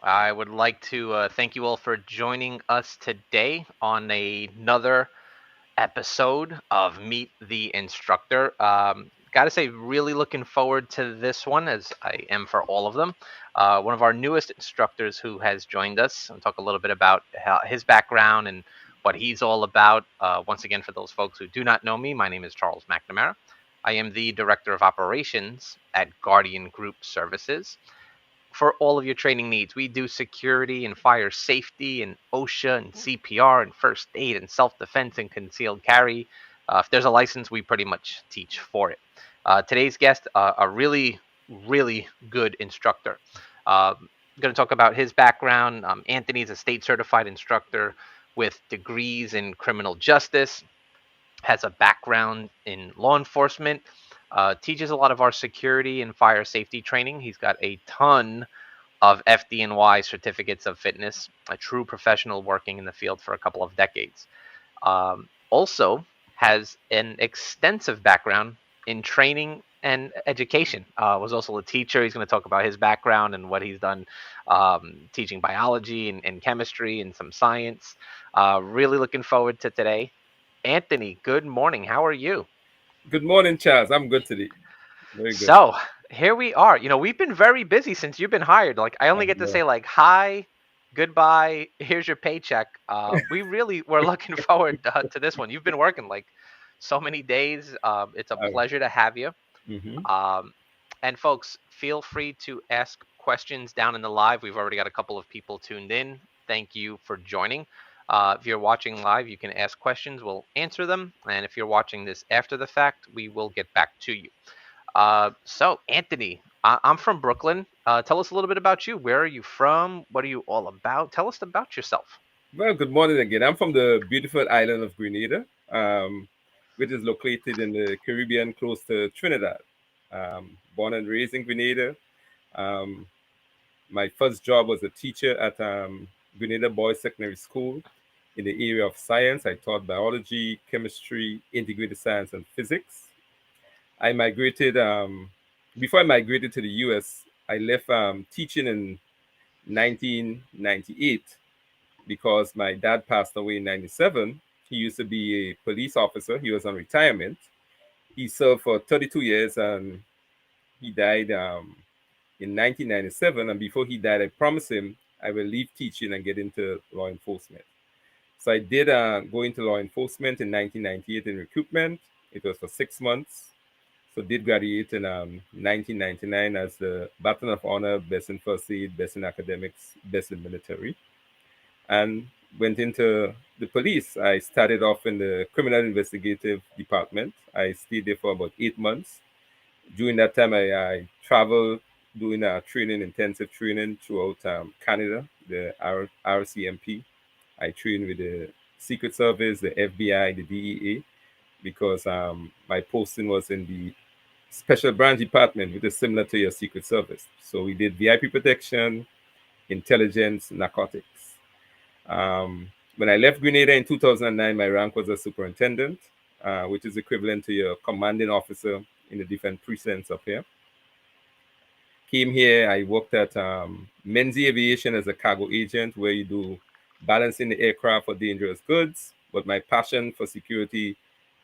I would like to thank you all for joining us today on another episode of Meet the Instructor. Got to say, really looking forward to this one, as I am for all of them. One of our newest instructors who has joined us. I'll talk a little bit about his background and what he's all about. Once again, for those folks who do not know me, my name is Charles McNamara. I am the Director of Operations at Guardian Group Services for all of your training needs. We do security and fire safety and OSHA and CPR and first aid and self defense and concealed carry. If there's a license, we pretty much teach for it. Today's guest, a really, really good instructor. I'm going to talk about his background. Anthony's a state certified instructor with degrees in criminal justice, has a background in law enforcement, teaches a lot of our security and fire safety training. He's got a ton of FDNY certificates of fitness, a true professional working in the field for a couple of decades. Also has an extensive background in training and education. Was also a teacher. He's going to talk about his background and what he's done teaching biology and chemistry and some science. Really looking forward to today. Anthony, good morning. How are you? Good morning, Charles. I'm good today. Very good. So here we are. We've been very busy since you've been hired. Like I I only get to know. say like hi, goodbye, here's your paycheck. We really were looking forward to this one. You've been working like so many days. It's a I, pleasure to have you. hmm Um, and folks, feel free to ask questions down in the live. We've already got a couple of people tuned in. Thank you for joining. If you're watching live, you can ask questions. We'll answer them. And if you're watching this after the fact, we will get back to you. So, Anthony, I'm from Brooklyn. Tell us a little bit about you. Where are you from? What are you all about? Tell us about yourself. Well, good morning again. I'm from the beautiful island of Grenada, which is located in the Caribbean close to Trinidad. Born and raised in Grenada. Um, my first job was a teacher at Grenada Boys Secondary School in the area of science. I taught biology, chemistry, integrated science, and physics. I migrated, before I migrated to the US, I left teaching in 1998 because my dad passed away in 97. He used to be a police officer. He was on retirement. He served for 32 years and he died in 1997. And before he died, I promised him I will leave teaching and get into law enforcement. So I did go into law enforcement in 1998 in recruitment. It was for 6 months. So did graduate in 1999 as the Baton of Honor, Best in First Aid, Best in Academics, Best in Military, and went into the police. I started off in the Criminal Investigative Department. I stayed there for about 8 months. During that time, I traveled doing training, intensive training throughout Canada, the RCMP. I trained with the Secret Service, the FBI, the DEA, because my posting was in the special branch department, which is similar to your Secret Service. So we did VIP protection, intelligence, narcotics. When I left Grenada in 2009, my rank was a superintendent, which is equivalent to your commanding officer in the different precincts up here. Came here, I worked at Menzi Aviation as a cargo agent, where you do balancing the aircraft for dangerous goods. But my passion for security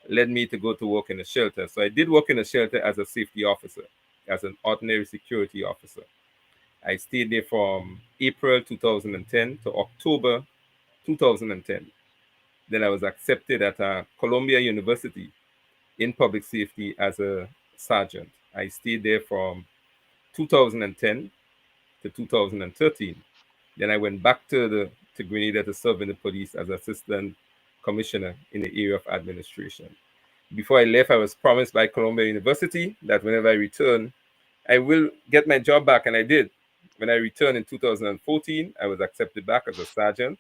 led me to go to work in a shelter. So I did work in a shelter as a safety officer, as an ordinary security officer. I stayed there from April 2010 to October 2010. Then I was accepted at Columbia University in public safety as a sergeant. I stayed there from 2010 to 2013. Then I went back to Grenada to serve in the police as assistant commissioner in the area of administration. Before I left, I was promised by Columbia University that whenever I return, I will get my job back, and I did. When I returned in 2014, I was accepted back as a sergeant.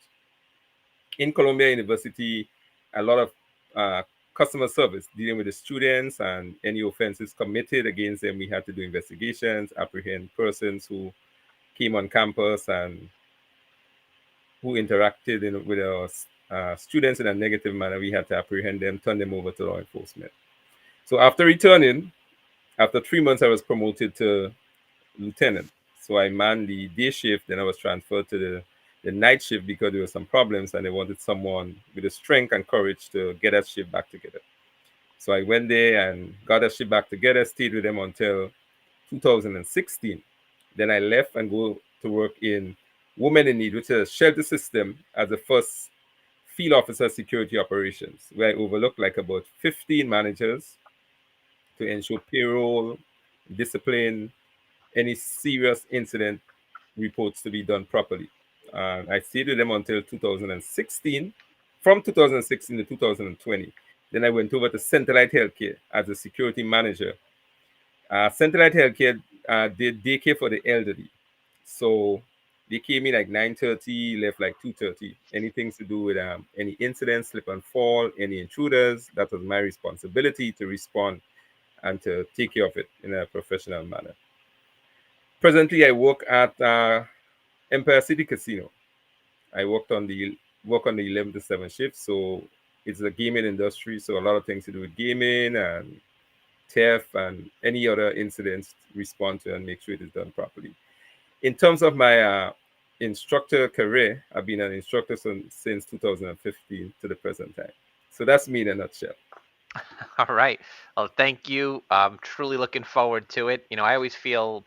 In Columbia University, a lot of customer service dealing with the students and any offenses committed against them. We had to do investigations, apprehend persons who came on campus and who interacted with our students in a negative manner. We had to apprehend them, turn them over to law enforcement. So after returning, after 3 months, I was promoted to lieutenant. So I manned the day shift, then I was transferred to the night shift because there were some problems and they wanted someone with the strength and courage to get that shift back together. So I went there and got that ship back together, stayed with them until 2016. Then I left and go to work in Women in Need, which is a shelter system as the first field officer security operations, where I overlooked like about 15 managers to ensure payroll, discipline, any serious incident reports to be done properly. I stayed with them until 2016. From 2016 to 2020, then I went over to Centralite Healthcare as a security manager. Centralite Healthcare did daycare for the elderly. So they came in like 9:30, left like 2:30. Anything to do with any incidents, slip and fall, any intruders, that was my responsibility to respond and to take care of it in a professional manner. Presently, I work at Empire City Casino. I work on the 11 to 7 shift, so it's the gaming industry. So a lot of things to do with gaming and theft and any other incidents respond to and make sure it is done properly. In terms of my instructor career, I've been an instructor since 2015 to the present time. So that's me in a nutshell. All right. Well, thank you. I'm truly looking forward to it. I always feel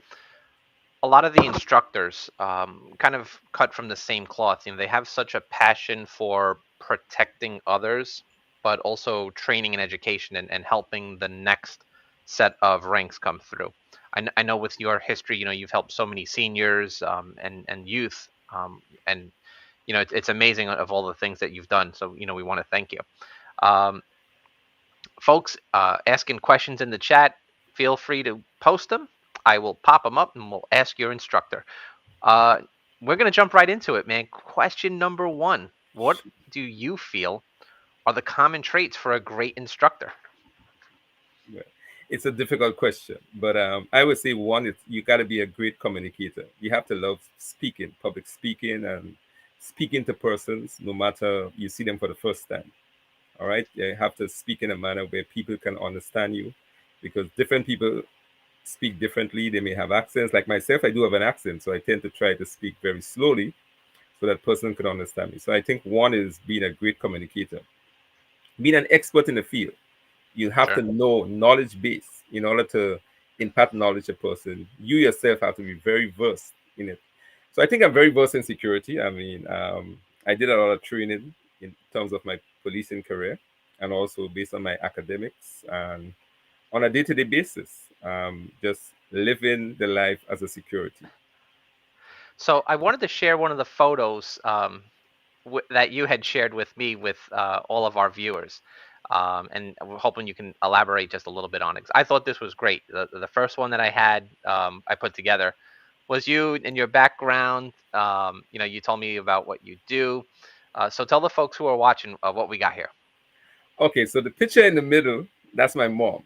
a lot of the instructors kind of cut from the same cloth. They have such a passion for protecting others, but also training and education and helping the next set of ranks come through. I know with your history, you've helped so many seniors and youth, and it's amazing of all the things that you've done. So we want to thank you. Um, Folks, asking questions in the chat, feel free to post them. I will pop them up and we'll ask your instructor. Uh, we're going to jump right into it, man. Question number one. What do you feel are the common traits for a great instructor? Well, it's a difficult question, but I would say one is you got to be a great communicator. You have to love speaking, public speaking, and speaking to persons, no matter you see them for the first time. All right, you have to speak in a manner where people can understand you, because different people speak differently. They may have accents. Like myself, I do have an accent, so I tend to try to speak very slowly so that person can understand me. So I think one is being a great communicator, being an expert in the field. You have to Sure. know knowledge base in order to impart knowledge to a person. You yourself have to be very versed in it. So I think I'm very versed in security. I mean, I did a lot of training in terms of my policing career and also based on my academics and on a day-to-day basis, just living the life as a security. So I wanted to share one of the photos that you had shared with me with all of our viewers. And we're hoping you can elaborate just a little bit on it. 'Cause I thought this was great. The first one that I had, I put together was you in your background. You told me about what you do. So tell the folks who are watching what we got here. Okay, so the picture in the middle, that's my mom.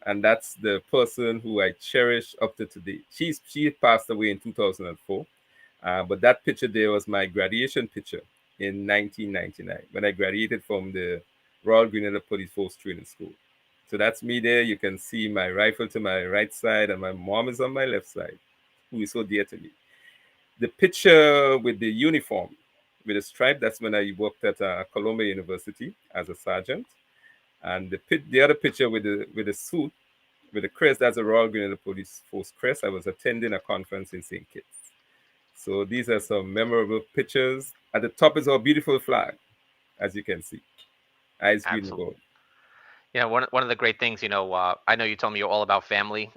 And that's the person who I cherish up to today. She passed away in 2004. But that picture there was my graduation picture in 1999 when I graduated from the Royal Grenada Police Force Training School. So that's me there. You can see my rifle to my right side, and my mom is on my left side, who is so dear to me. The picture with the uniform, with the stripe, that's when I worked at Columbia University as a sergeant. And the other picture with the suit, with the crest, that's a Royal Grenada Police Force crest. I was attending a conference in St. Kitts. So these are some memorable pictures. At the top is our beautiful flag, as you can see, ice green and Absolutely. gold. One of the great things, I know you told me you're all about family.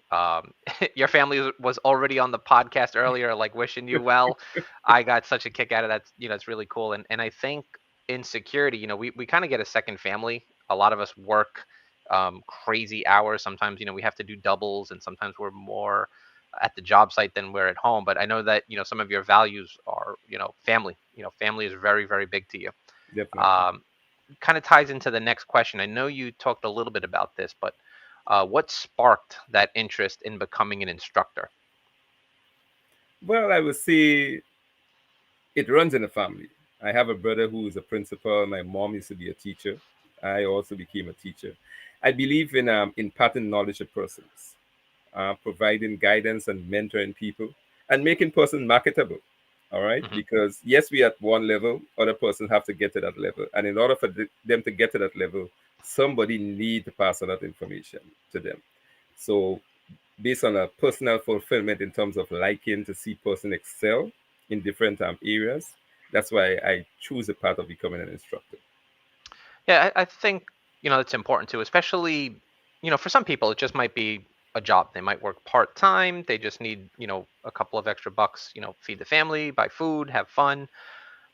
Your family was already on the podcast earlier, like wishing you well. I got such a kick out of that. It's really cool. And I think in security, we kind of get a second family. A lot of us work crazy hours. Sometimes, we have to do doubles, and sometimes we're more at the job site than we're at home. But I know that, some of your values are, family. Family is very, very big to you. Definitely. Um, Kind of ties into the next question. I know you talked a little bit about this, but what sparked that interest in becoming an instructor? Well, I would say it runs in the family. I have a brother who is a principal. My mom used to be a teacher. I also became a teacher. I believe in imparting knowledge to persons, providing guidance and mentoring people. and making person marketable. All right, Hmm. because yes, we at one level, other persons have to get to that level, and in order for them to get to that level, somebody need to pass on that information to them. So based on a personal fulfillment in terms of liking to see person excel in different areas, that's why I choose the path of becoming an instructor. Yeah, I think it's important too, especially for some people it just might be a job. They might work part time. They just need a couple of extra bucks. Feed the family, buy food, have fun.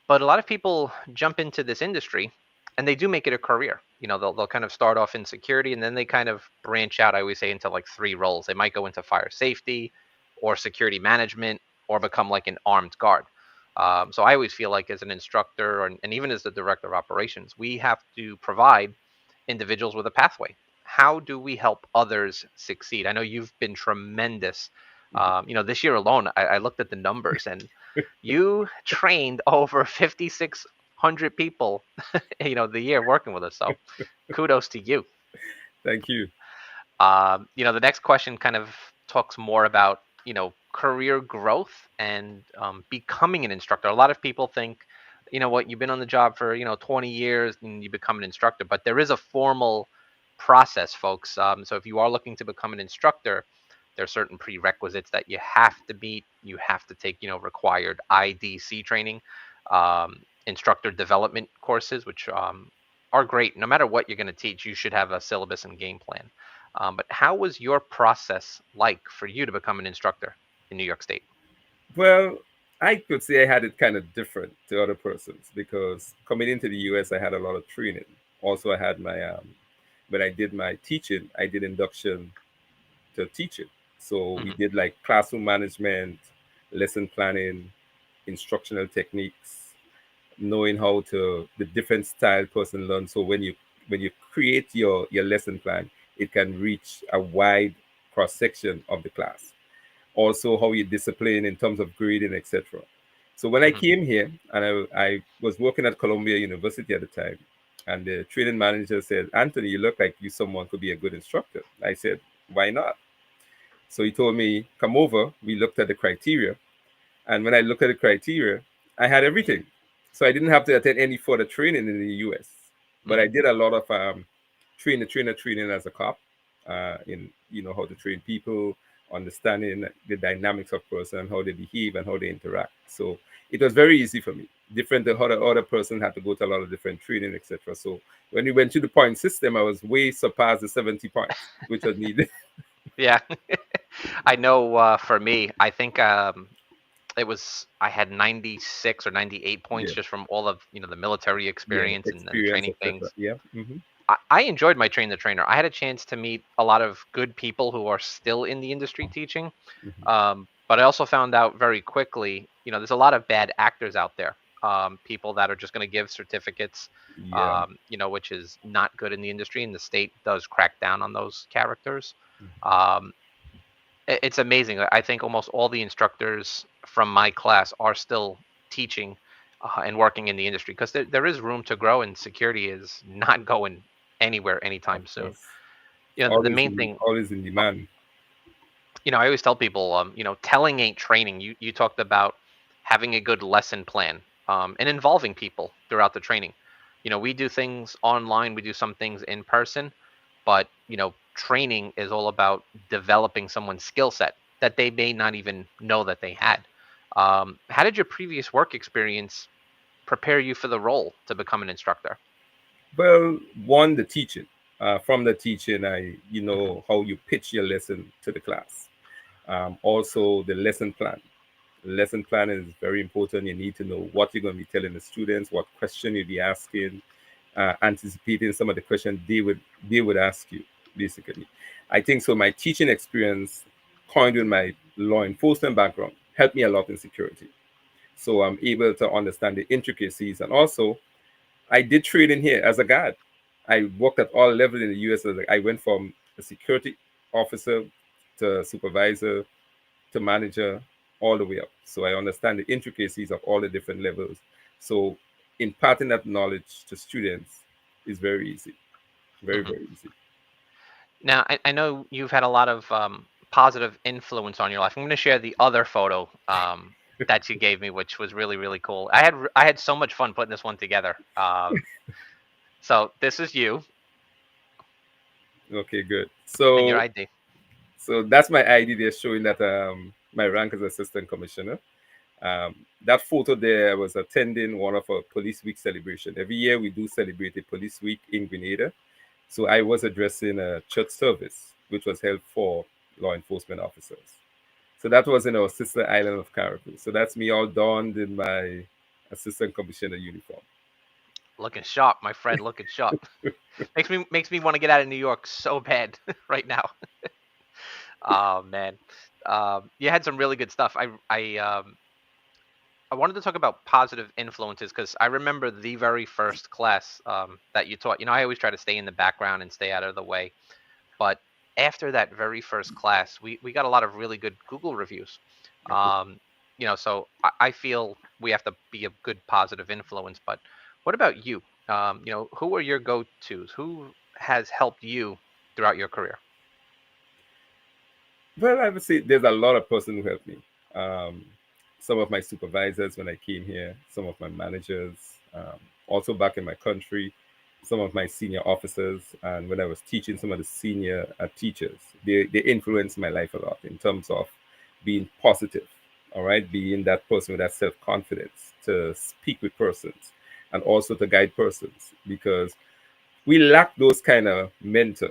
But a lot of people jump into this industry and they do make it a career. They'll kind of start off in security and then they kind of branch out, I always say, into like three roles. They might go into fire safety or security management or become like an armed guard. So I always feel like as an instructor and even as the director of operations, we have to provide individuals with a pathway. How do we help others succeed? I know you've been tremendous. This year alone, I looked at the numbers and you trained over 5,600 people, the year working with us. So kudos to you. Thank you. The next question kind of talks more about, career growth and becoming an instructor. A lot of people think, what, you've been on the job for, 20 years and you become an instructor, but there is a formal process, folks. So if you are looking to become an instructor, there are certain prerequisites that you have to meet. You have to take, required IDC training, instructor development courses, which are great. No matter what you're going to teach, you should have a syllabus and game plan. But how was your process like for you to become an instructor in New York State? Well, I could say I had it kind of different to other persons because coming into the US, I had a lot of training. Also, I had my when I did my teaching, I did induction to teaching. So we Hmm. did like classroom management, lesson planning, instructional techniques, knowing how to the different style person learns. So when you create your lesson plan, it can reach a wide cross section of the class. Also how you discipline in terms of grading, etc. So when I Hmm. came here and I was working at Columbia University at the time, and the training manager said, Anthony, you look like you someone could be a good instructor. I said, why not? So he told me, come over. We looked at the criteria. And when I looked at the criteria, I had everything. So I didn't have to attend any further training in the US. But I Hmm. did a lot of training as a cop, in how to train people, understanding the dynamics of person, how they behave and how they interact. So it was very easy for me. Different than how the other person had to go to a lot of different training, etc. So when we went to the point system, I was way surpassed the 70 points, which was needed. Yeah, I know. For me, I think I had 96 or 98 points Yeah, just from all of the military yeah, experience and the experience, training etc. things. Yeah. Hmm. I enjoyed my train the trainer. I had a chance to meet a lot of good people who are still in the industry teaching. Hmm. But I also found out very quickly, there's a lot of bad actors out there. People that are just going to give certificates, Yeah. which is not good in the industry, and the state does crack down on those characters. Um, it's amazing. I think almost all the instructors from my class are still teaching and working in the industry because there is room to grow, and security is not going anywhere Of anytime soon. course. The main thing, Always in demand. I always tell people, telling ain't training. You talked about having a good lesson plan and involving people throughout the training. We do things online, we do some things in person, but training is all about developing someone's skill set that they may not even know that they had. How did your previous work experience prepare you for the role to become an instructor? Well, one, the teaching. From the teaching, I Hmm. how you pitch your lesson to the class. Also, the lesson plan. Lesson plan is very important. You need to know what you're going to be telling the students, what question you'll be asking, anticipating some of the questions they would ask you. Basically, I think so. My teaching experience, combined with my law enforcement background, helped me a lot in security. So I'm able to understand the intricacies, and also I did training here as a guard. I worked at all levels in the US. I went from a security officer to supervisor to manager all the way up. So I understand the intricacies of all the different levels. So imparting that knowledge to students is very easy. Very, Hmm. very easy. Now, I know you've had a lot of positive influence on your life. I'm going to share the other photo that you gave me, which was really really cool. I had so much fun putting this one together. So this is you Okay, good. and your So ID. that's my ID there showing that my rank as assistant commissioner. That photo there, I was attending one of our police week celebration. Every year we do celebrate a police week in Grenada. So I was addressing a church service which was held for law enforcement officers. So that was in our sister island of Caribou. So that's me all donned in my assistant commissioner uniform. Looking sharp, my friend. Looking sharp. Makes me want to get out of New York so bad right now. Oh man, you had some really good stuff. I wanted to talk about positive influences because I remember the very first class that you taught. I always try to stay in the background and stay out of the way. But after that very first class, we got a lot of really good Google reviews. Okay. Um, so I feel we have to be a good positive influence. But what about you? Who are your go-tos? Who has helped you throughout your career? Well, I would say there's a lot of person who helped me. Um, some of my supervisors when I came here, some of my managers, also back in my country, some of my senior officers, and when I was teaching some of the senior teachers, they influenced my life a lot in terms of being positive, all right, being that person with that self confidence to speak with persons and also to guide persons because we lack those kind of mentor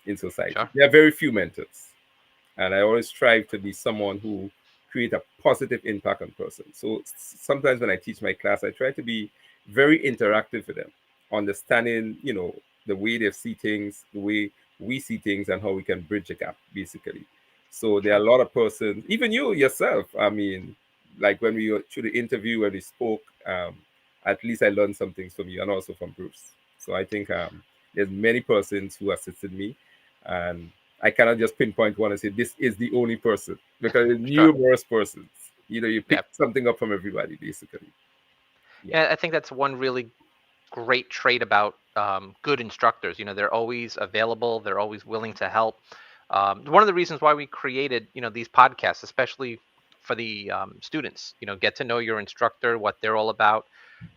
in society. Sure. There are very few mentors, and I always strive to be someone who create a positive impact on person. So sometimes when I teach my class, I try to be very interactive with them, understanding the way they see things, the way we see things, and how we can bridge a gap, basically. So there are Sure. a lot of persons, even you yourself. I mean, like when we were through the interview when we spoke, at least I learned some things from you and also from Bruce. So I think there's many persons who assisted me, and I cannot just pinpoint one and say this is the only person because there's Sure. numerous persons. You Yeah. pick something up from everybody, basically. Yeah, Yeah. I think that's one really great trait about good instructors. They're always available. They're always willing to help. One of the reasons why we created, these podcasts, especially for the students, get to know your instructor, what they're all about,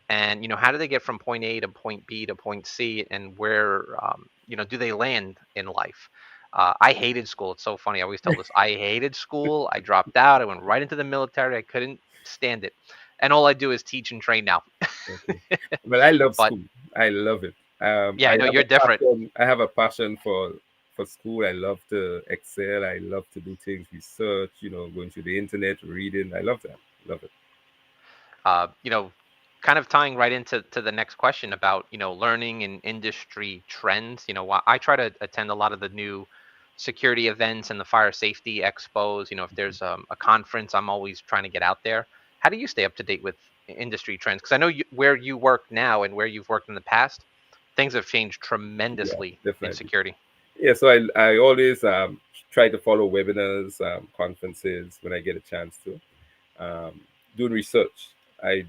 and how do they get from point A to point B to point C, and where do they land in life. I hated school. It's so funny. I always tell this. I hated school. I dropped out. I went right into the military. I couldn't stand it, and all I do is teach and train now. okay. Well, I love But school. I love it. yeah, I I know have you're a different. passion. I have a passion for school. I love to excel. I love to do things, research. Going through the internet, reading. I love that. Love it. uh, you know, Kind of tying right into the next question about learning and industry trends. I try to attend a lot of the new security events and the fire safety expos. If there's a conference, I'm always trying to get out there. How do you stay up to date with industry trends? Because I know where you work now and where you've worked in the past, things have changed Yeah, tremendously in definitely. security. Yeah, so I always try to follow webinars, conferences when I get a chance to. Um, Doing research. I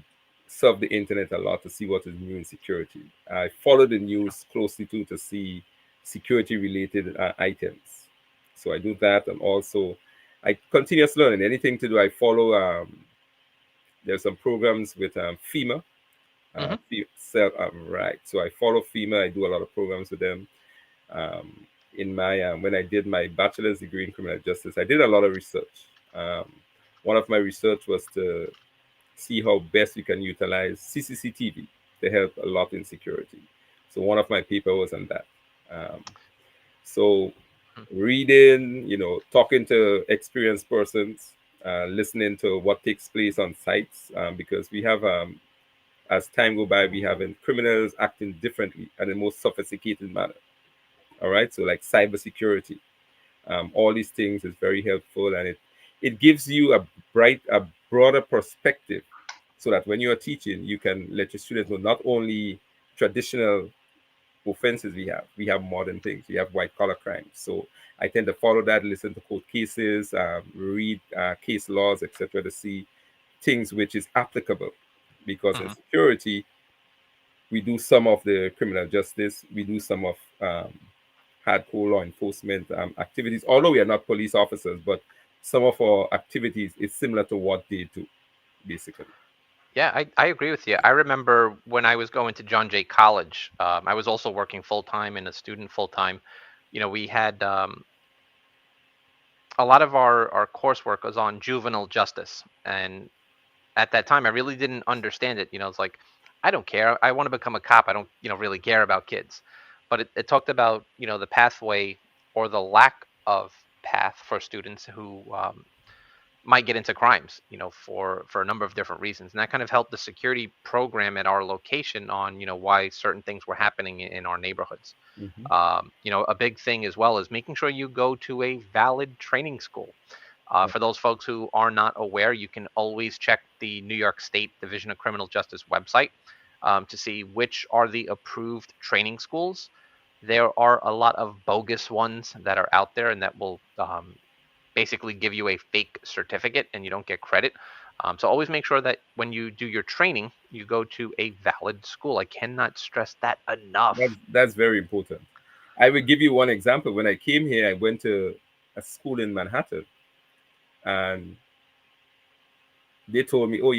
surf the internet a lot to see what is new in security. I follow the news closely too to see security related items. So I do that, and also I continuous learning. Anything to do, I follow. There's some programs with FEMA. Hmm. Right. So I follow FEMA. I do a lot of programs with them. In my When I did my bachelor's degree in criminal justice, I did a lot of research. Um, One of my research was to see how best we can utilize CCTV to help a lot in security. So one of my paper was on that. Um, so reading, talking to experienced persons, listening to what takes place on sites, because we have, as time go by, we have criminals acting differently and in a more sophisticated manner. All right, so like cybersecurity, all these things is very helpful, and it gives you a broader perspective, so that when you are teaching, you can let your students know not only traditional offenses we have modern things, we have white collar crimes. So I tend to follow that, listen to court cases, read case laws, etc., to see things which is applicable, because in Hmm. security we do some of the criminal justice, we do some of hardcore law enforcement activities. Although we are not police officers, but some of our activities is similar to what they do, basically. Yeah, I agree with you. I remember when I was going to John Jay College, I was also working full time and a student full time. We had a lot of our coursework was on juvenile justice. And at that time, I really didn't understand it. It's like, I don't care. I want to become a cop. I don't, really care about kids. But it talked about, the pathway or the lack of path for students who might get into crimes, for a number of different reasons. And that kind of helped the security program at our location on, why certain things were happening in our neighborhoods. Hmm. A big thing as well is making sure you go to a valid training school. Yeah, For those folks who are not aware, you can always check the New York State Division of Criminal Justice website to see which are the approved training schools. There are a lot of bogus ones that are out there and that will basically give you a fake certificate and you don't get credit. So always make sure that when you do your training, you go to a valid school. I cannot stress that enough. that's very important. I will give you one example. When I came here, I went to a school in Manhattan, and they told me, "Oh, uh,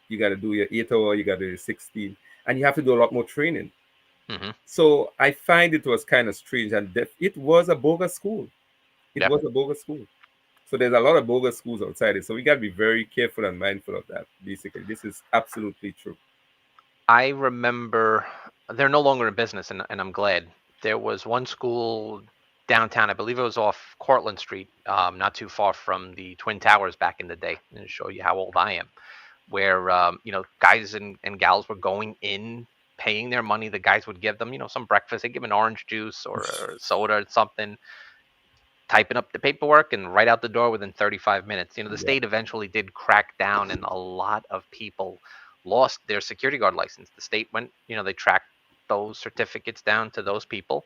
you gotta do your 8 hour, you gotta do your 16, and you have to do a lot more training." Hmm. So I find it was kind of strange, and it was a bogus school. It Yeah. was a bogus school. So there's a lot of bogus schools outside it. So we gotta be very careful and mindful of that. Basically, this is absolutely true. I remember they're no longer in business, and I'm glad. There was one school downtown, I believe it was off Cortlandt Street, not too far from the Twin Towers back in the day, and to show you how old I am, where guys and gals were going in, paying their money. The guys would give them, some breakfast. They give them an orange juice or soda or something, typing up the paperwork and right out the door within 35 minutes. The Yeah, state eventually did crack down, and a lot of people lost their security guard license. The state went, they tracked those certificates down to those people,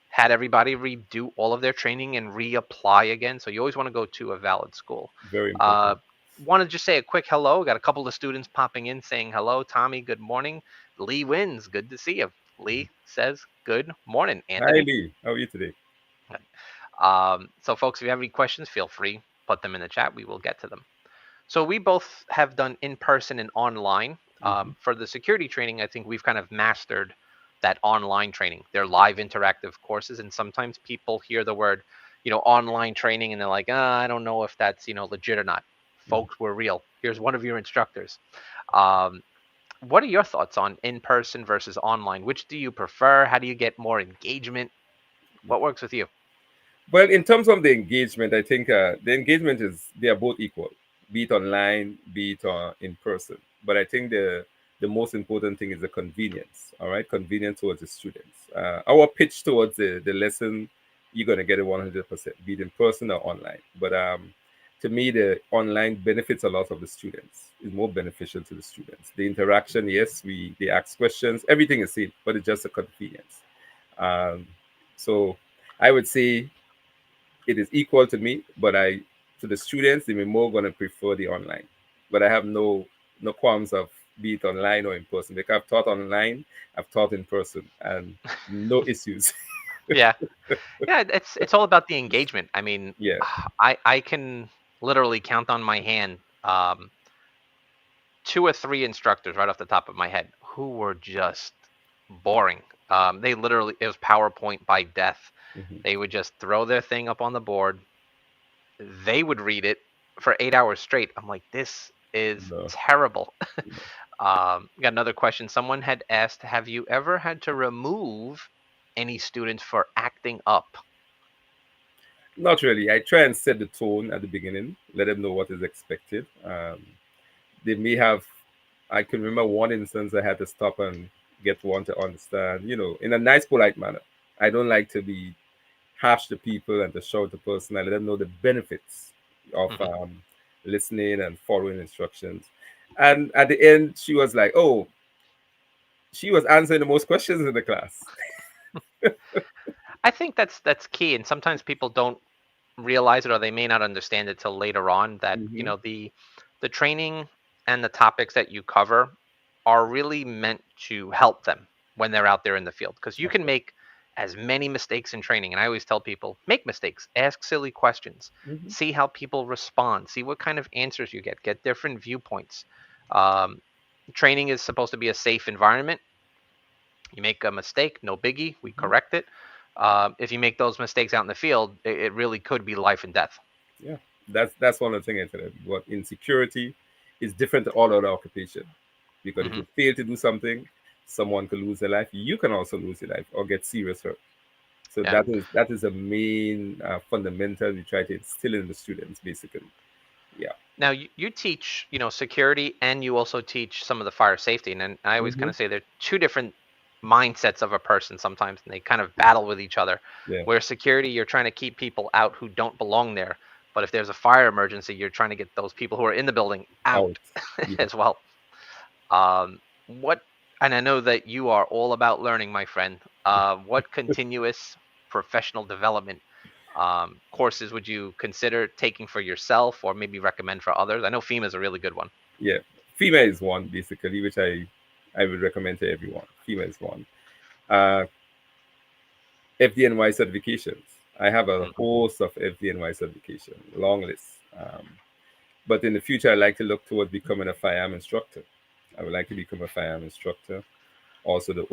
had everybody redo all of their training and reapply again. So you always want to go to a valid school. very Uh, important. Want to just say a quick hello. Got a couple of students popping in saying hello. Tommy, good morning. Lee wins. Good to see you. Lee says good morning. Hi Anthony. Lee, how are you today? So, folks, if you have any questions, feel free, put them in the chat. We will get to them. So, we both have done in person and online. Hmm. For the security training, I think we've kind of mastered that online training. They're live interactive courses, and sometimes people hear the word, online training, and they're like, I don't know if that's, legit or not. Folks, we're real. Here's one of your instructors. Um, what are your thoughts on in person versus online? Which do you prefer? How do you get more engagement? What works with you? Well, in terms of the engagement, I think the engagement is they are both equal, be it online, be it in person. But I think the most important thing is the convenience. All right, convenience towards the students. Our pitch towards the lesson, you're gonna get it 100%, be it in person or online. But to me, the online benefits a lot of the students. Is more beneficial to the students. The interaction, yes, they ask questions, everything is same, but it's just a convenience. Um, so I would say it is equal to me, but to the students, they may more gonna prefer the online. But I have no qualms of be it online or in person. Like I've taught online, I've taught in person, and no issues. Yeah. Yeah, it's all about the engagement. I mean, Yeah. I can literally count on my hand two or three instructors right off the top of my head who were just boring. They literally it was PowerPoint by death. Hmm. They would just throw their thing up on the board. They would read it for 8 hours straight. I'm like, this is No, terrible. no, Got another question. Someone had asked, have you ever had to remove any students for acting up? not really. I try and set the tone at the beginning, let them know what is expected. They may have. I can remember one instance I had to stop and get one to understand, in a nice, polite manner. I don't like to be harsh to people and to show the person. I let them know the benefits of Hmm. listening and following instructions. And at the end, she was like, "Oh, she was answering the most questions in the class." I think that's key, and sometimes people don't realize it, or they may not understand it till later on. That Hmm. the training and the topics that you cover are really meant to help them. when they're out there in the field, because you Of can course. make as many mistakes in training. And I always tell people, make mistakes, ask silly questions, Hmm. see how people respond, see what kind of answers you get different viewpoints. Um, Training is supposed to be a safe environment. You make a mistake, no biggie, we Hmm. correct it. If you make those mistakes out in the field, it really could be life and death. Yeah, that's one of the things I said. What insecurity is different to all other occupation, because if Hmm. you fail to do something, someone could lose their life. You can also lose your life or get serious hurt. So Yeah. that is a main fundamental we try to instill in the students, basically. Yeah. Now you teach, security, and you also teach some of the fire safety. And then I always kind Hmm. of say they're two different mindsets of a person sometimes, and they kind of battle with each other. Yeah. Where security, you're trying to keep people out who don't belong there, but if there's a fire emergency, you're trying to get those people who are in the building Out. out Yeah. as well. What, and I know that you are all about learning, my friend. What continuous professional development courses would you consider taking for yourself, or maybe recommend for others? I know FEMA is a really good one. Yeah. FEMA is one basically, which I would recommend to everyone. FEMA is one. Uh, FDNY certifications. I have a Hmm. host of FDNY certification, long list. But in the future, I'd like to look towards becoming a firearm instructor. I would like to become a firearm instructor, also the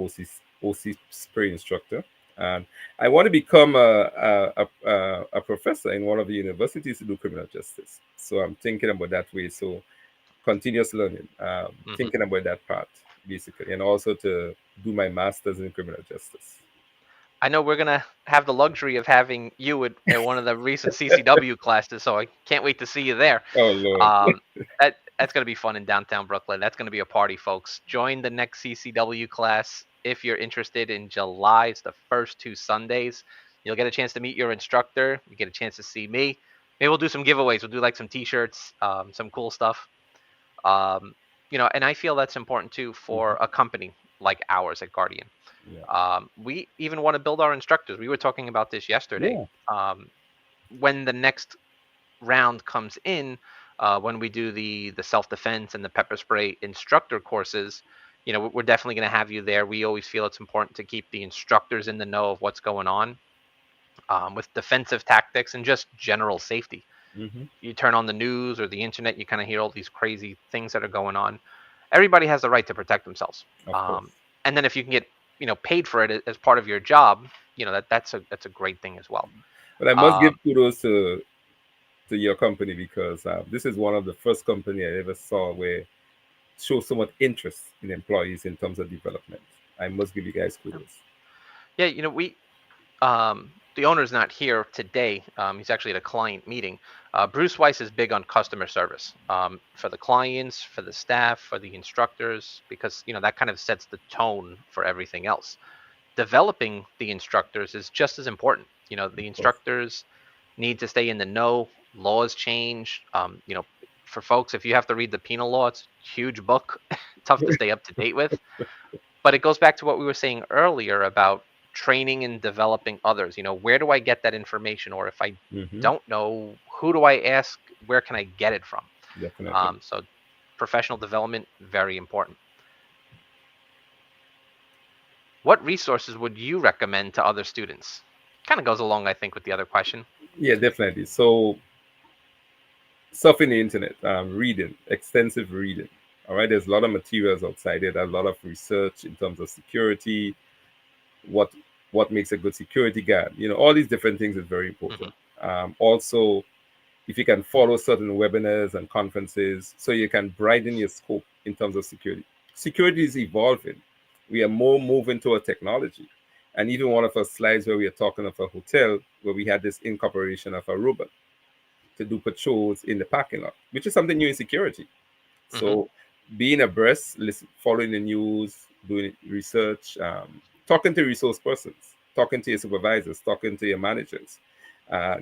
OC spray instructor. And I want to become a professor in one of the universities to do criminal justice. So I'm thinking about that way. So continuous learning, Hmm. thinking about that part, basically, and also to do my master's in criminal justice. I know we're gonna have the luxury of having you at one of the recent CCW classes, so I can't wait to see you there. Oh, Lord. Um, that's gonna be fun in downtown Brooklyn. That's gonna be a party, folks. Join the next CCW class if you're interested in July. It's the first two Sundays. You'll get a chance to meet your instructor. You get a chance to see me. Maybe we'll do some giveaways. We'll do like some T-shirts, some cool stuff. Um, and I feel that's important too for Mhm. a company like ours at Guardian. Yeah. We even want to build our instructors. We were talking about this yesterday. Yeah. Um, when the next round comes in, when we do the self defense and the pepper spray instructor courses, we're definitely going to have you there. We always feel it's important to keep the instructors in the know of what's going on with defensive tactics and just general safety. Hmm. You turn on the news or the internet, you kind of hear all these crazy things that are going on. Everybody has the right to protect themselves. Of course. And then if you can get paid for it as part of your job, that's a great thing as well. But I must give Um, kudos to your company, because this is one of the first company I ever saw where show so much interest in employees in terms of development. I must give you guys kudos. yeah, we the owner's not here today. He's actually at a client meeting. Bruce Weiss is big on customer service for the clients, for the staff, for the instructors, because that kind of sets the tone for everything else. Developing the instructors is just as important. The Of course. instructors need to stay in the know. Laws change. For folks, if you have to read the penal law, it's a huge book, tough to stay up to date with. But it goes back to what we were saying earlier about training and developing others. Where do I get that information? Or if I Hmm. don't know, who do I ask? Where can I get it from? Definitely. So professional development, very important. What resources would you recommend to other students? Kind of goes along, I think, with the other question. Yeah, definitely. So surfing the internet, reading, extensive reading. All right, there's a lot of materials outside there. There's a lot of research in terms of security, what what makes a good security guard. All these different things is very Hmm. important. Also, if you can follow certain webinars and conferences, so you can broaden your scope in terms of security. Security is evolving. We are more moving toward technology. And even one of our slides where we are talking of a hotel where we had this incorporation of a robot to do patrols in the parking lot, which is something new in security. Hmm. So being abreast, following the news, doing research, talking to resource persons, talking to your supervisors, talking to your managers,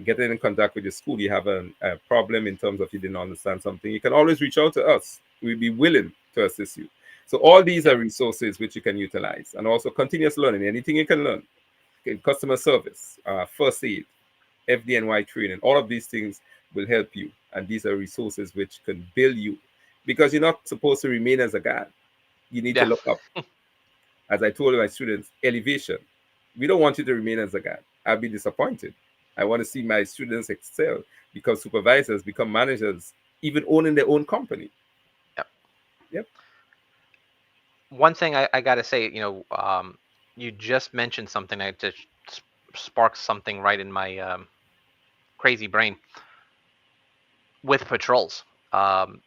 getting in contact with your school. You have a problem in terms of you didn't understand something, you can always reach out to us. We'll be willing to assist you. So all these Yep. are resources which you can utilize, and also continuous learning. Anything you can learn, okay, customer service, first aid, FDNY training, all of these things will help you. And these are resources which can build you, because you're not supposed to remain as a guard. You need to Yeah. look up. As I told my students, elevation. We don't want you to remain as a guide. I'll be disappointed. I want to see my students excel, become supervisors, become managers, even owning their own company. Yep. Yep. One thing I got to say, you just mentioned something that just sparks something right in my crazy brain with patrols. Um,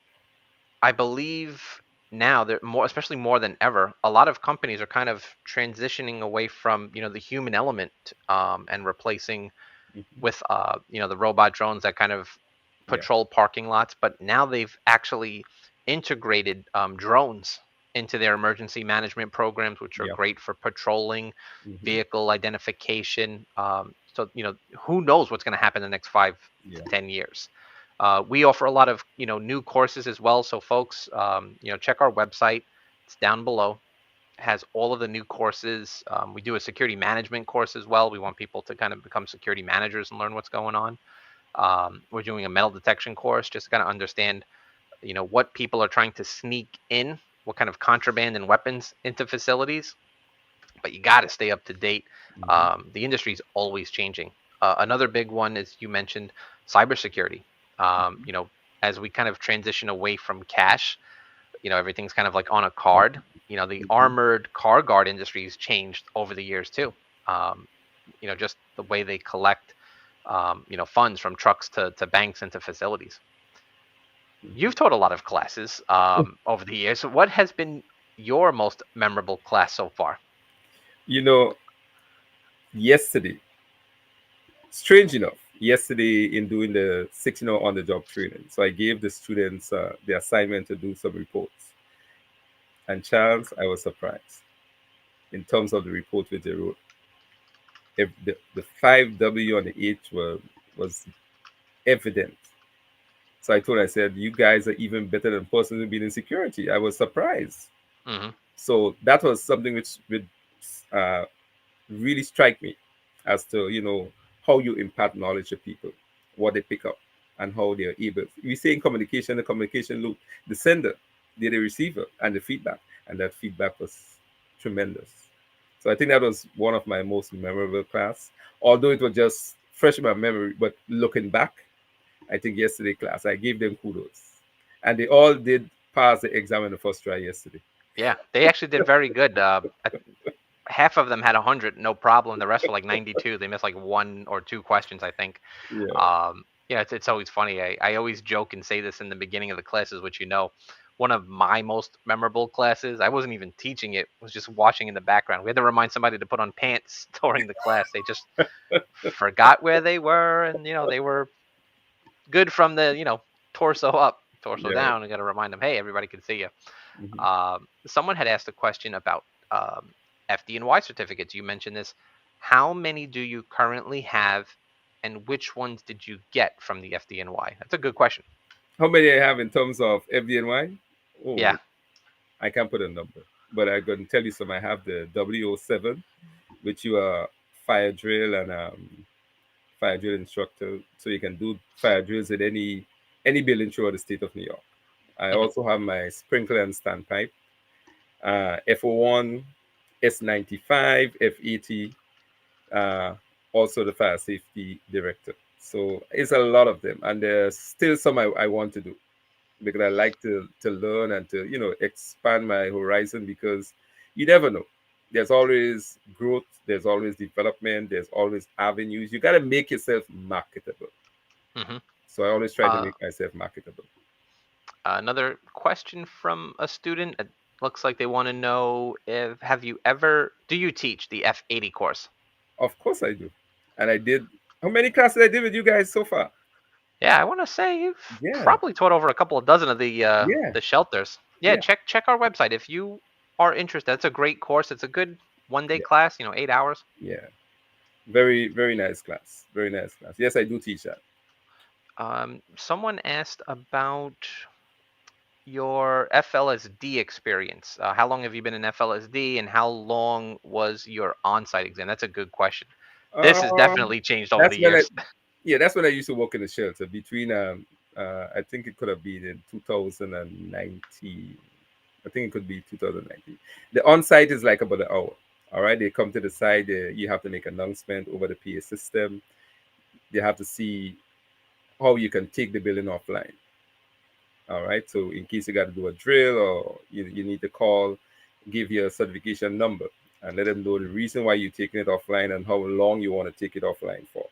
I believe now there more, especially more than ever, a lot of companies are kind of transitioning away from the human element, and replacing Hmm. with the robot drones that kind of Yeah. patrol parking lots. But now they've actually integrated drones into their emergency management programs, which are Yeah. great for patrolling, Hmm. vehicle identification. So who knows what's going to happen in the next 5 to 10 years. We offer a lot of new courses as well. So folks, check our website. It's down below. It has all of the new courses. We do a security management course as well. We want people to kind of become security managers and learn what's going on. We're doing a metal detection course just to kind of understand, what people are trying to sneak in, what kind of contraband and weapons into facilities. But you got to stay up to date. Hmm. The industry is always changing. Another big one is you mentioned cybersecurity. As we kind of transition away from cash, everything's kind of like on a card. The Hmm. armored car guard industry has changed over the years too. Um, just the way they collect, funds from trucks to banks and to facilities. You've taught a lot of classes over the years. So what has been your most memorable class so far? You know, yesterday, strange enough, yesterday in doing the 16 hour on the job training, so I gave the students the assignment to do some reports. And Charles, I was surprised in terms of the report which they wrote. If the 5W on the H was evident. So I told her, I said, you guys are even better than persons who've been in security. I was surprised. Hmm. So that was something which would uh, really strike me as to, how you impart knowledge to people, what they pick up, and how they're able. We say in communication, the communication loop, the sender, the receiver, and the feedback. And that feedback was tremendous. So I think that was one of my most memorable class, although it was just fresh in my memory. But looking back, I think yesterday class, I gave them kudos. And they all did pass the exam in the first try yesterday. Yeah, they actually did very good. Half of them had 100, no problem. The rest were like 92. They missed like one or two questions, I think. Yeah. It's always funny. I always joke and say this in the beginning of the classes, which one of my most memorable classes. I wasn't even teaching it; was just watching in the background. We had to remind somebody to put on pants during the class. They just forgot where they were, and they were good from the torso up, torso Yeah. down. I got to remind them, hey, everybody can see you. Mhm. Someone had asked a question about FD&Y certificates. You mentioned this. How many do you currently have, and which ones did you get from the FD&Y? That's a good question. How many I have in terms of FDNY? Yeah. Oh, I can't put a number, but I'm going to tell you some. I have the W07, which you are fire drill and fire drill instructor, so you can do fire drills at any building throughout the state of New York. I Hmm. also have my sprinkler and standpipe, F01, S95, F80, uh, also the fire safety director. So it's a lot of them, and there's still some I want to do because I like to learn and to expand my horizon because you never know. There's always growth, there's always development, there's always avenues. You got to make yourself marketable. Hmm. So I always try to Uh, make myself marketable. Another question from a student. It looks like they want to know, if have you ever do you teach the F80 course? Of course I do, and I did. How many classes I did with you guys so far? Yeah, I want to say you've Yeah, probably taught over a couple of dozen of yeah, the shelters. Yeah, yeah, check our website if you are interested. It's a great course. It's a good 1 day yeah, class. 8 hours. yeah. Very, very nice class. Very nice class. Yes, I do teach that. Someone asked about your FLSD experience. How long have you been in FLSD, and how long was your on-site exam? That's a good question. This has Um, definitely changed over the that's when I years. Yeah, that's when I used to work in the shelter between I think it could have been in 2019. I think it could be 2019. The on-site is like about an hour. All right, they come to the side. You have to make announcement over the PA system. They have to see how you can take the building offline. All right. So in case you got to do a drill or you need to call, give your certification number and let them know the reason why you're taking it offline and how long you want to take it offline for.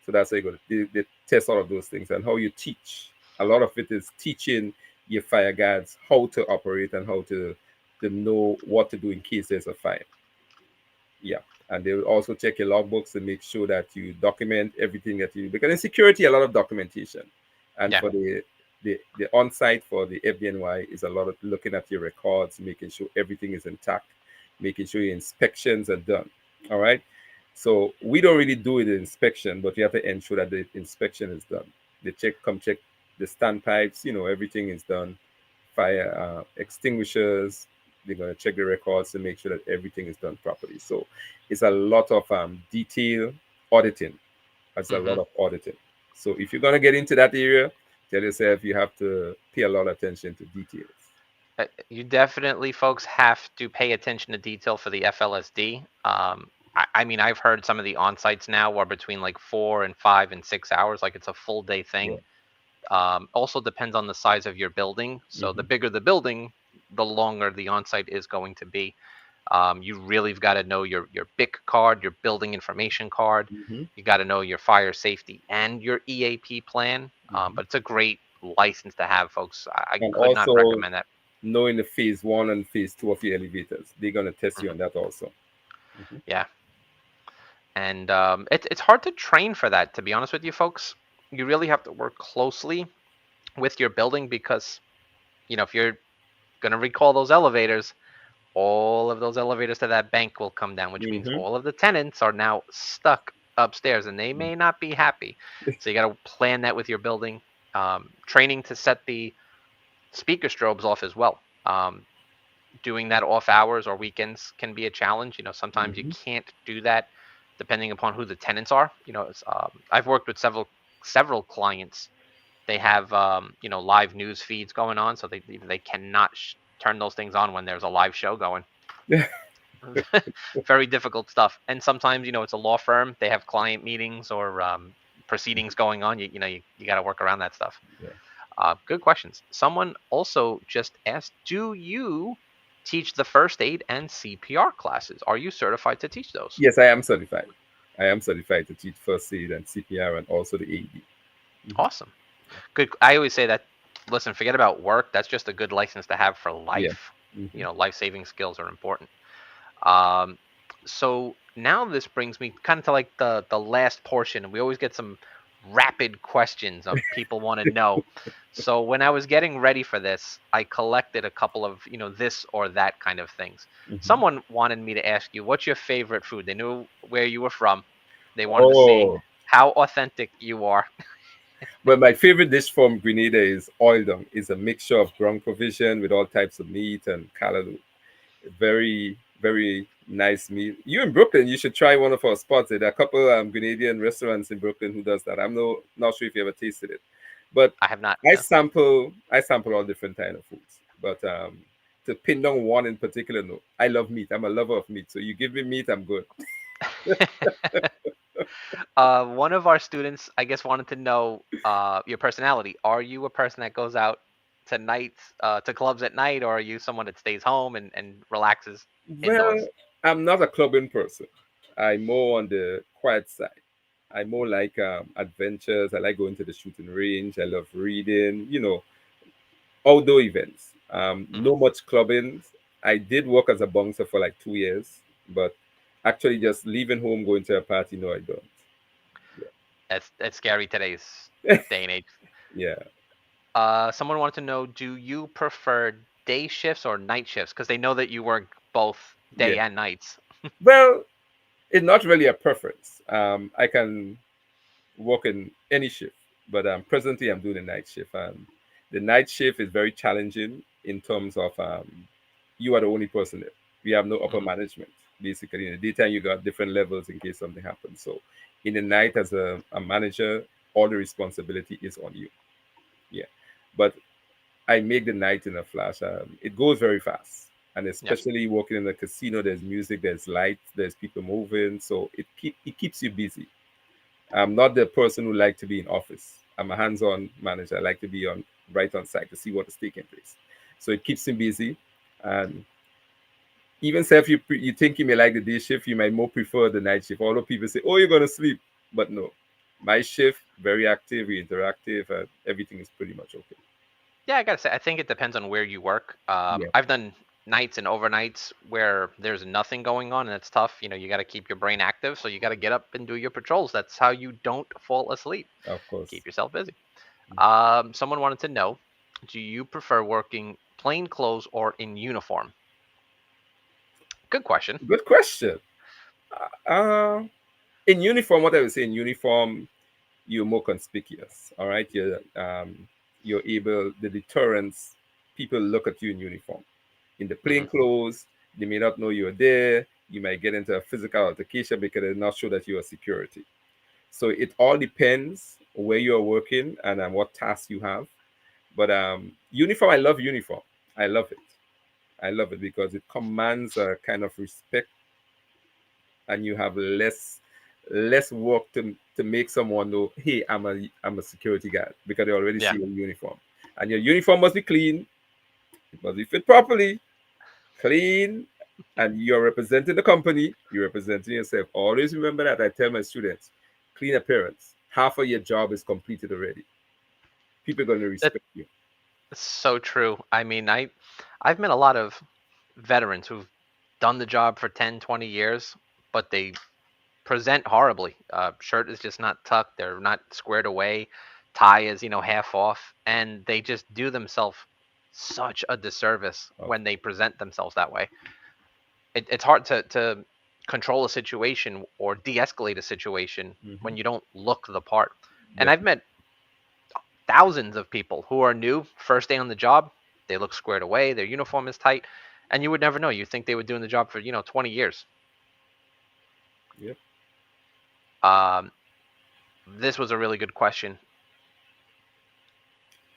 So that's how you go. They test all of those things and how you teach. A lot of it is teaching your fire guards how to operate and how to know what to do in case there's a fire. Yeah. And they will also check your logbooks to make sure that you document everything that you, because in security, a lot of documentation. And Yeah. for the on-site for the FDNY is a lot of looking at your records, making sure everything is intact, making sure your inspections are done. All right. So we don't really do the inspection, but we have to ensure that the inspection is done. They check the standpipes, everything is done. Fire extinguishers, they're going to check the records to make sure that everything is done properly. So it's a lot of detail auditing. It's a lot Hmm. of auditing. So if you're going to get into that area, tell yourself you have to pay a lot of attention to details. You definitely, folks, have to pay attention to detail for the FLSD. I mean, I've heard some of the on sites now are between like 4 and 5 and 6 hours, like it's a full day Yeah. thing. Also depends on the size of your building. So the Mm-hmm. bigger the building, the longer the on site is going to be. You really have got to know your BIC card, your building information card. Mm-hmm. You got to know your fire safety and your EAP plan. Mm-hmm. But it's a great license to have, folks. I And could not also recommend that. knowing the phase one and phase two of your elevators. They're going to test you Hmm. on that also. Mm-hmm. Yeah, and it's hard to train for that. To be honest with you, folks, you really have to work closely with your building because if you're gonna recall those elevators, all of those elevators to that bank will come down, which means Mm-hmm. all of the tenants are now stuck upstairs and they may not be happy. So you got to plan that with your building. Training to set the speaker strobes off as well. Doing that off hours or weekends can be a challenge. Sometimes you Mm-hmm. can't do that depending upon who the tenants are. I've worked with several clients. They have live news feeds going on, so they cannot turn those things on when there's a live show going. Very difficult stuff. And sometimes, it's a law firm. They have client meetings or proceedings going on. You got to work around that stuff. Yeah. Good questions. Someone also just asked, do you teach the first aid and CPR classes? Are you certified to teach those? Yes, I am certified. I am certified to teach first aid and CPR and also the AED. Mm-hmm. Awesome. Good. I always say that, listen, forget about work. That's just a good license to have for Yeah. life. Mm-hmm. Life-saving skills are important. Um, so now this brings me kind of to like the last portion, and we always get some rapid questions of people want to know. So when I was getting ready for this, I collected a couple of this or that kind of things. Mm-hmm. Someone wanted me to ask you, what's your favorite food? They knew where you were from. They wanted to see Oh, how authentic you are. well, my favorite dish from Grenada is oil dung. It's a mixture of ground provision with all types of meat and callaloo. Very, very nice meal. You in Brooklyn, you should try one of our spots. There are a couple Grenadian restaurants in Brooklyn who does that. I'm not sure if you ever tasted it, but I have not. I sample all different kind of foods. But to pin down one in particular, no. I love meat. I'm a lover of meat. So you give me meat, I'm good. One of our students, I guess, wanted to know your personality. Are you a person that goes out to nights, to clubs at night, or are you someone that stays home and relaxes Well, indoors? I'm not a clubbing person. I'm more on the quiet side. I more like adventures. I like going to the shooting range. I love reading. Outdoor events. Hmm. No much clubbing. I did work as a bouncer for like 2 years, but actually just leaving home, going to a party, no, I don't. That's scary today's Yeah. day and age. Yeah. Someone wanted to know: do you prefer day shifts or night shifts? Because they know that you work both Yeah. day and nights. Well, it's not really a preference. I can work in any shift, but presently I'm doing a night shift. The night shift is very challenging in terms of you are the only person there. We have no upper Hmm. management. Basically, in the daytime, you got different levels in case something happens. So, in the night, as a manager, all the responsibility is on you. Yeah, but I make the night in a flash. It goes very fast, and Yeah. especially working in a casino, there's music, there's lights, there's people moving, so it keeps you busy. I'm not the person who like to be in office. I'm a hands-on manager. I like to be on right on site to see what is taking place. So it keeps me busy, and even say if you think you may like the day shift, you might more prefer the night shift. Although people say, "Oh, you're gonna sleep," but no, my shift very active, we interactive, and everything is pretty much okay. Yeah, I gotta say, I think it depends on where you work. Yeah, I've done nights and overnights where there's nothing going on and it's tough. You got to keep your brain active, so you got to get up and do your patrols. That's how you don't fall asleep. of course. Keep yourself busy. Someone wanted to know, do you prefer working plain clothes or in uniform? Good question. Good question. Uh, in uniform, what I would say in uniform, you're more conspicuous. All right, you're able the deterrence. People look at you in uniform. In the plain Hmm. clothes, they may not know you're there. You might get into a physical altercation because they're not sure that you are security. So it all depends where you're working and what tasks you have. But uniform, I love uniform. I love it. I love it because it commands a kind of respect, and you have less work to make someone know, hey, I'm a security guard because they already Yeah. see your uniform. And your uniform must be clean, it must be fit properly, clean, and you're representing the company, you're representing yourself. Always remember that. I tell my students, clean appearance. Half of your job is completed already. People are going to That's respect you. so true. I mean, I've met a lot of veterans who've done the job for 10, 20 years, but they present horribly. Shirt is just not tucked. They're not squared away. Tie is, half off, and they just do themselves such a disservice Oh, when they present themselves that way. It's hard to control a situation or de-escalate a situation hmm. when you don't look the part. And I've Definitely. met thousands of people who are new, first day on the job. They look squared away. Their uniform is tight, and you would never know. You think they were doing the job for 20 years. Yep. Um, this was a really good question.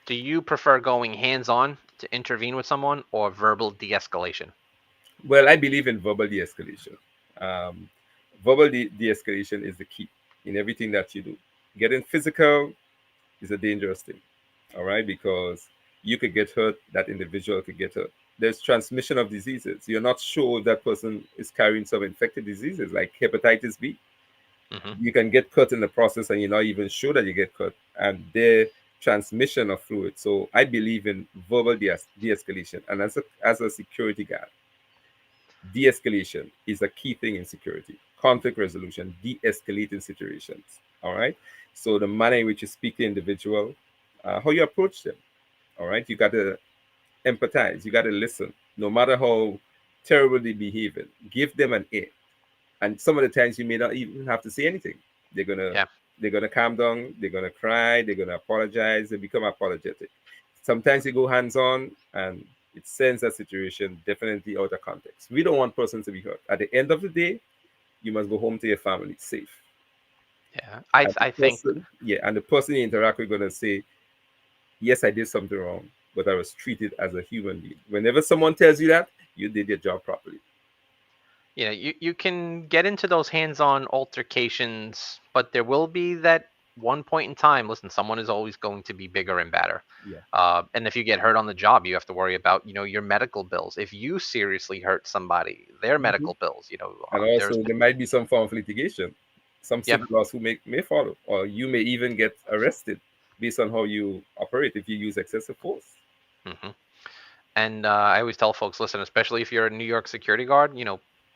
Do you prefer going hands on to intervene with someone or verbal de escalation? Well, I believe in verbal de-escalation. Um, Verbal de-escalation is the key in everything that you do. Getting physical is a dangerous thing, all right, because you could get hurt, that individual could get hurt. There's transmission of diseases. You're not sure if that person is carrying some infected diseases like hepatitis B. Hmm. You can get cut in the process and you're not even sure that you get cut, and their transmission of fluid. So I believe in verbal de-escalation. And as a security guard, de-escalation is a key thing in security. Conflict resolution, de-escalating situations. All right. So the manner in which you speak to the individual, how you approach them. All right. You got to empathize. You got to listen. No matter how terrible they behaving, give them an ear. And some of the times you may not even have to say anything. They're gonna Yeah. they're gonna calm down. They're gonna cry. They're gonna apologize. They become apologetic. Sometimes you go hands on, and it sends that situation definitely out of context. We don't want persons to be hurt. At the end of the day, you must go home to your family safe. Yeah. I And the I think person, yeah, and the person you interact with gonna say, yes, I did something wrong, but I was treated as a human being. Whenever someone tells you that, you did your job properly. you can get into those hands-on altercations, but there will be that one point in time. Listen, someone is always going to be bigger and badder. Yeah. And if you get hurt on the job, you have to worry about your medical bills. If you seriously hurt somebody, their Mhm. medical bills. And There's also, there might be some form of litigation, some yeah. civil lawsuit may follow, or you may even get arrested based on how you operate if you use excessive force. Hmm. And I always tell folks, listen, especially if you're a New York security guard,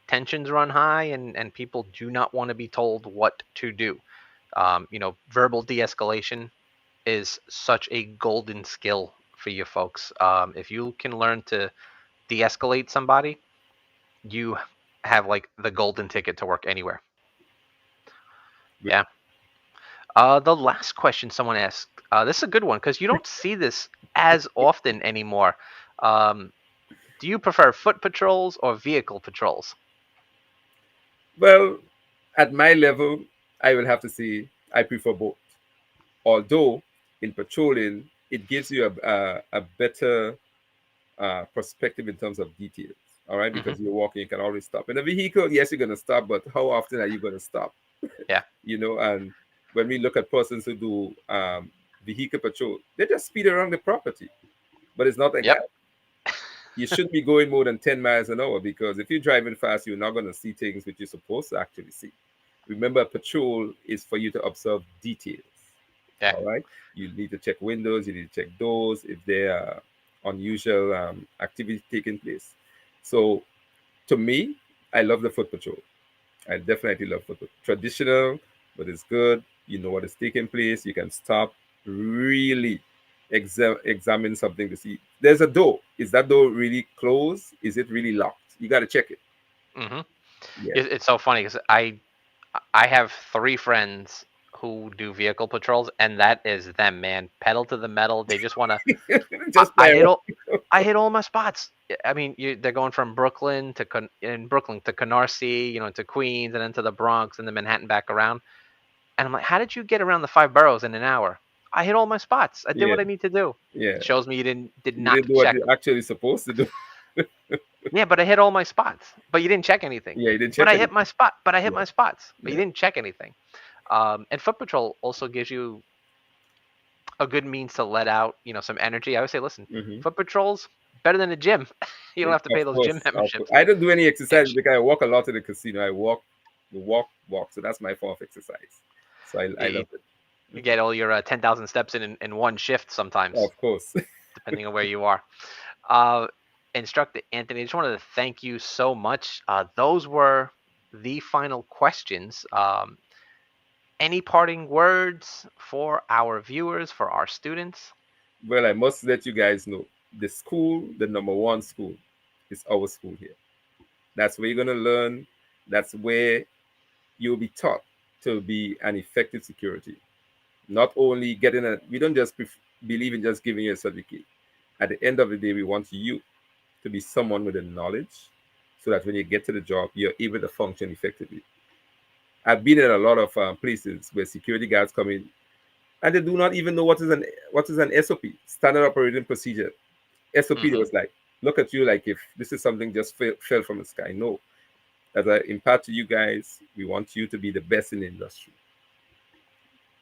tensions run high, and people do not want to be told what to do. Verbal de-escalation is such a golden skill for you folks. If you can learn to de-escalate somebody, you have like the golden ticket to work anywhere. Good. Yeah. The last question someone asked. This is a good one because you don't see this as often anymore. Um, do you prefer foot patrols or vehicle patrols? Well, at my level, I will have to say I prefer both. Although in patrolling, it gives you a better perspective in terms of details. All right, Hmm. because you're walking, you can always stop. In a vehicle, yes, you're going to stop, but how often are you going to stop? Yeah. And when we look at persons who do vehicle patrol, they just speed around the property, but it's not like Yep. that. You shouldn't be going more than 10 miles an hour, because if you're driving fast, you're not going to see things which you're supposed to actually see. Remember, patrol is for you to observe details. Yeah. All right. You need to check windows, you need to check doors if there are unusual activity taking place. So, to me, I love the foot patrol. I definitely love foot patrol. Traditional, but it's good. You know what is taking place. You can stop, really examine something to see. There's a door. Is that door really closed? Is it really locked? You got to check it. Hmm. Yeah. It's so funny because I have three friends who do vehicle patrols, and that is them, man. Pedal to the metal. They just want to. I, Just I fly hit around. all. I hit all my spots. I mean, they're going from Brooklyn to in Brooklyn to Canarsie, to Queens, and then to the Bronx, and then Manhattan back around. And I'm like, how did you get around the five boroughs in an hour? I hit all my spots. I did Yeah. what I need to do. Yeah. It shows me you did You not didn't do what check. you're actually supposed to do. Yeah, but I hit all my spots. But you didn't check anything. Yeah, you didn't But check I hit anything. my spot. But I hit Yeah. my spots. But you Yeah. didn't check anything. And foot patrol also gives you a good means to let out, some energy. I always say, listen, Hmm. foot patrols better than the gym. You don't have to pay Of those gym course, of course. memberships. I don't do any And exercise because I walk a lot in the casino. I walk, walk. So that's my form of exercise. So I you, love it. you get all your 10,000 steps in one shift sometimes, Of course. depending on where you are. Uh, Instructor Anthony, I just wanted to thank you so much. Those were the final questions. Any parting words for our viewers, for our students? Well, I must let you guys know the school, the number one school, is our school here. That's where you're going to learn. That's where you'll be taught to be an effective security. Not only getting a, we don't just believe in just giving you a certificate. At the end of the day, we want you to be someone with the knowledge so that when you get to the job, you're able to function effectively. I've been in a lot of places where security guards come in and they do not even know what is an SOP, standard operating procedure. SOP Hmm. was like, look at you like if this is something just fell from the sky. No, as I impart to you guys, we want you to be the best in the industry.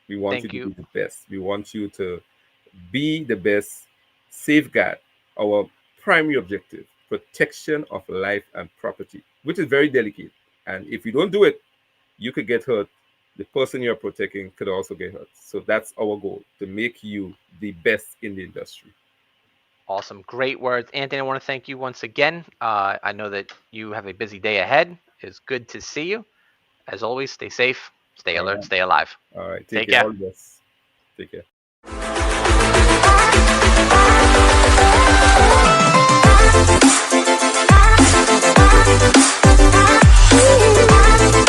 We want you Thank to you. be the best. We want you to be the best, safeguard our primary objective, protection of life and property, which is very delicate. And if you don't do it, you could get hurt. The person you're protecting could also get hurt. So that's our goal, to make you the best in the industry. Awesome. Great words. Anthony, I want to thank you once again. I know that you have a busy day ahead. It's good to see you. As always, stay safe, stay All alert, right. stay alive. All right. Take Take care. care. All the best. Take care.